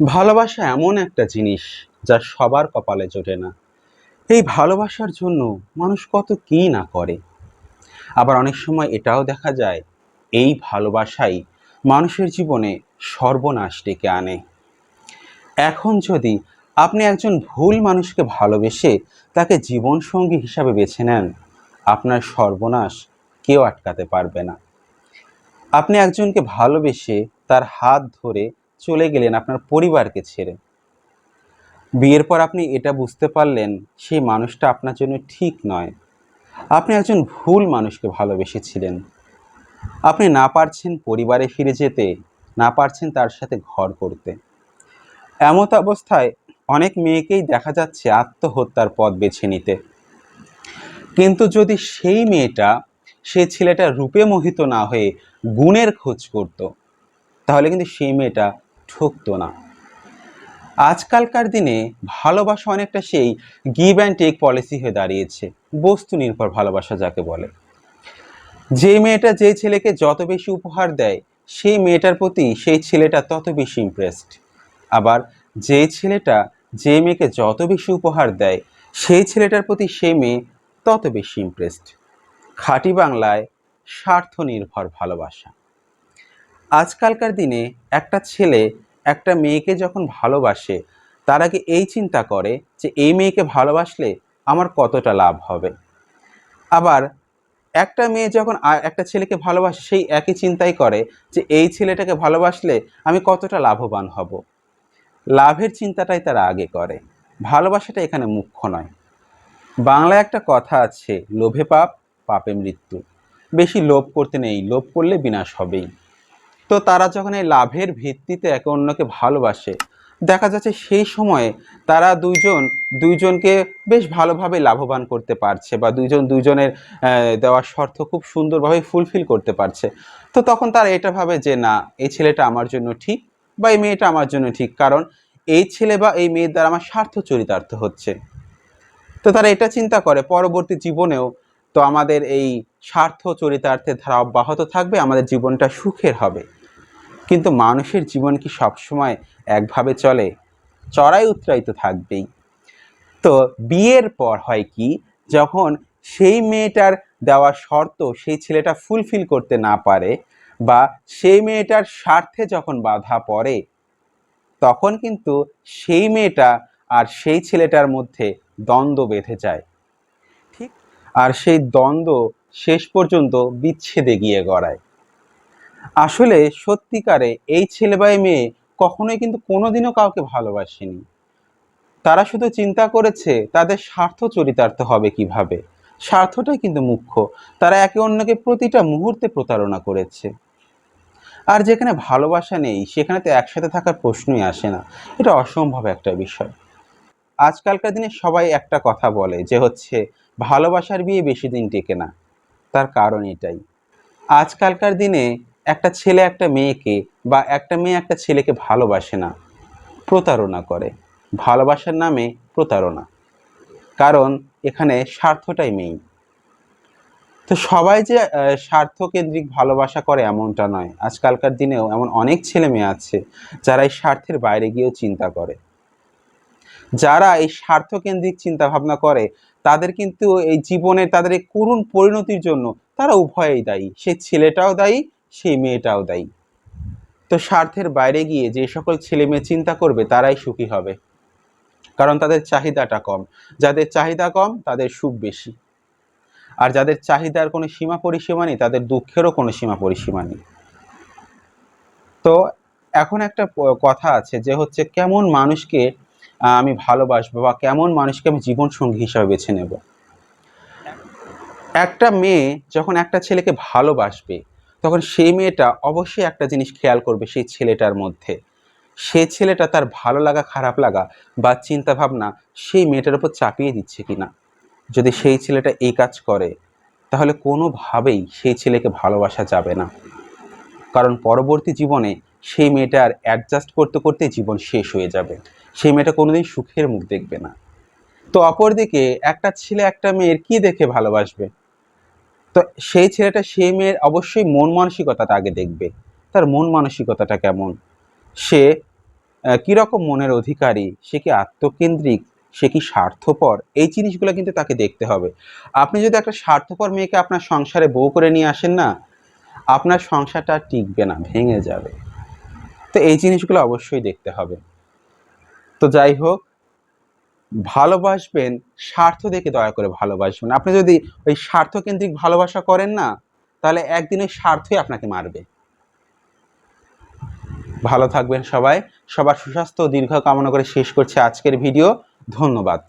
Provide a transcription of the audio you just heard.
ভালোবাসা এমন একটা জিনিস যা সবার কপালে জোটে না। এই ভালোবাসার জন্য মানুষ কত কি না করে। আবার অনেক সময় এটাও দেখা যায় এই ভালোবাসাই মানুষের জীবনে সর্বনাশ ডেকে আনে। এখন যদি আপনি একজন ভুল মানুষকে ভালোবেসে তাকে জীবনসঙ্গী হিসাবে বেছে নেন, আপনার সর্বনাশ কেউ আটকাতে পারবে না। আপনি একজনকে ভালোবেসে তার হাত ধরে চলে গেলেন আপনার পরিবারকে ছেড়ে। বিয়ের পর আপনি এটা বুঝতে পারলেন সেই মানুষটা আপনার জন্য ঠিক নয়। আপনি একজন ভুল মানুষকে ভালোবেসেছিলেন। আপনি না পারছেন পরিবারে ফিরে যেতে, না পারছেন তার সাথে ঘর করতে। এমত অবস্থায় অনেক মেয়েকেই দেখা যাচ্ছে আত্মহত্যার পথ বেছে নিতে। কিন্তু যদি সেই মেয়েটা সে ছেলেটা রূপে মোহিত না হয়ে গুণের খোঁজ করত, তাহলে কিন্তু সেই মেয়েটা ঠকতো না। আজকালকার দিনে ভালোবাসা অনেকটা সেই গিভ অ্যান্ড টেক পলিসি হয়ে দাঁড়িয়েছে। বস্তু নির্ভর ভালোবাসা যাকে বলে। যে মেয়েটা যে ছেলেকে যত বেশি উপহার দেয়, সেই মেয়েটার প্রতি সেই ছেলেটা তত বেশি ইমপ্রেসড। আবার যে ছেলেটা যে মেয়েকে যত বেশি উপহার দেয়, সেই ছেলেটার প্রতি সেই মেয়ে তত বেশি ইমপ্রেসড। খাঁটি বাংলায় স্বার্থ নির্ভর ভালোবাসা। আজকালকার দিনে একটা ছেলে একটা মেয়েকে যখন ভালোবাসে, তার আগে এই চিন্তা করে যে এই মেয়েকে ভালোবাসলে আমার কতটা লাভ হবে। আবার একটা মেয়ে যখন একটা ছেলেকে ভালোবাসে, সেই একই চিন্তাই করে যে এই ছেলেটাকে ভালোবাসলে আমি কতটা লাভবান হব। লাভের চিন্তাটাই তারা আগে করে। ভালোবাসাটা এখানে মুখ্য নয়। বাংলায় একটা কথা আছে, লোভে পাপ, পাপে মৃত্যু। বেশি লোভ করতে নেই, লোভ করলে বিনাশ হবেই। তো তারা যখন এই লাভের ভিত্তিতে একে অন্যকে ভালোবাসে, দেখা যাচ্ছে সেই সময়ে তারা দুইজনকে বেশ ভালোভাবে লাভবান করতে পারছে, বা দুইজনের দেওয়া শর্ত খুব সুন্দরভাবে ফুলফিল করতে পারছে। তো তখন তারা এটা ভাবে যে না, এই ছেলেটা আমার জন্য ঠিক, বা এই মেয়েটা আমার জন্য ঠিক, কারণ এই ছেলে বা এই মেয়ের দ্বারা আমার স্বার্থ চরিতার্থ হচ্ছে। তো তারা এটা চিন্তা করে পরবর্তী জীবনেও তো আমাদের এই স্বার্থ চরিতার্থের ধারা অব্যাহত থাকবে, আমাদের জীবনটা সুখের হবে। কিন্তু মানুষের জীবন কি সবসময় একভাবে চলে? চড়াই উতরাই তো থাকবেই। তো বিয়ের পর হয় কি, যখন সেই মেয়েটার দেওয়া শর্ত সেই ছেলেটা ফুলফিল করতে না পারে, বা সেই মেয়েটার স্বার্থে যখন বাধা পড়ে, তখন কিন্তু সেই মেয়েটা আর সেই ছেলেটার মধ্যে দ্বন্দ্ব বেঁধে যায়। ঠিক। আর সেই দ্বন্দ্ব শেষ পর্যন্ত বিচ্ছেদে গিয়ে গড়ায়। আসলে সত্যিকারে এই ছেলে বা এই মেয়ে কখনোই কিন্তু কোনোদিনও কাউকে ভালোবাসেনি। তারা শুধু চিন্তা করেছে তাদের স্বার্থ চরিতার্থ হবে কিভাবে। স্বার্থটাই কিন্তু মুখ্য। তারা একে অন্যকে প্রতিটা মুহূর্তে প্রতারণা করেছে। আর যেখানে ভালোবাসা নেই, সেখানে তো একসাথে থাকার প্রশ্নই আসে না। এটা অসম্ভব একটা বিষয়। আজকালকার দিনে সবাই একটা কথা বলে যে হচ্ছে, ভালোবাসার বিয়ে বেশি দিন টেকে না। তার কারণ এটাই, আজকালকার দিনে একটা ছেলে একটা মেয়েকে, বা একটা মেয়ে একটা ছেলেকে ভালোবাসে না, প্রতারণা করে। ভালোবাসার নামে প্রতারণা। কারণ এখানে স্বার্থটাই মেইন। তো সবাই যে স্বার্থকেন্দ্রিক ভালোবাসা করে এমনটা নয়। আজকালকার দিনেও এমন অনেক ছেলে মেয়ে আছে যারা এই স্বার্থের বাইরে গিয়েও চিন্তা করে। যারা এই স্বার্থকেন্দ্রিক চিন্তা ভাবনা করে, তাদের কিন্তু এই জীবনের তাদের এই করুণ পরিণতির জন্য তারা উভয়েই দায়ী। সেই ছেলেটাও দায়ী, সেই মেয়েটাও দায়ী। তো স্বার্থের বাইরে গিয়ে যে সকল ছেলে মেয়ে চিন্তা করবে, তারাই সুখী হবে। কারণ তাদের চাহিদাটা কম। যাদের চাহিদা কম তাদের সুখ বেশি। আর যাদের চাহিদার কোনো সীমা পরিসীমা নেই, তাদের দুঃখেরও কোনো সীমা পরিসীমা নেই। তো এখন একটা কথা আছে যে হচ্ছে, কেমন মানুষকে আমি ভালোবাসবো, বা কেমন মানুষকে আমি জীবন সঙ্গী হিসাবে বেছে নেব। একটা মেয়ে যখন একটা ছেলেকে ভালোবাসবে, তখন সেই মেয়েটা অবশ্যই একটা জিনিস খেয়াল করবে সেই ছেলেটার মধ্যে। সেই ছেলেটা তার ভালো লাগা, খারাপ লাগা বা চিন্তা ভাবনা সেই মেয়েটার উপর চাপিয়ে দিচ্ছে কিনা। যদি সেই ছেলেটা এই কাজ করে, তাহলে কোনোভাবেই সেই ছেলেকে ভালোবাসা যাবে না। কারণ পরবর্তী জীবনে সেই মেয়েটার অ্যাডজাস্ট করতে করতে জীবন শেষ হয়ে যাবে। সেই মেয়েটা কোনোদিন সুখের মুখ দেখবে না। তো অপরদিকে একটা ছেলে একটা মেয়ের কি দেখে ভালোবাসবে? তো সেই ছেলেটা সেই মেয়ের অবশ্যই মন মানসিকতাটা আগে দেখবে। তার মন মানসিকতাটা কেমন। সে কীরকম মনের অধিকারী, সে কি আত্মকেন্দ্রিক, সে কি স্বার্থপর, এই জিনিসগুলো কিন্তু তাকে দেখতে হবে। আপনি যদি একটা স্বার্থপর মেয়েকে আপনার সংসারে বউ করে নিয়ে আসেন না, আপনার সংসারটা আর টিকবে না, ভেঙে যাবে। তো এই জিনিসগুলো অবশ্যই দেখতে হবে। তো যাই হোক, ভালোবাসবেন, স্বার্থ দেখে দয়া করে ভালোবাসবেন। আপনি যদি ওই স্বার্থকেন্দ্রিক ভালোবাসা করেন না, তাহলে একদিন ওই স্বার্থই আপনাকে মারবে। ভালো থাকবেন সবাই। সবার সুস্বাস্থ্য ও দীর্ঘ কামনা করে শেষ করছি আজকের ভিডিও। ধন্যবাদ।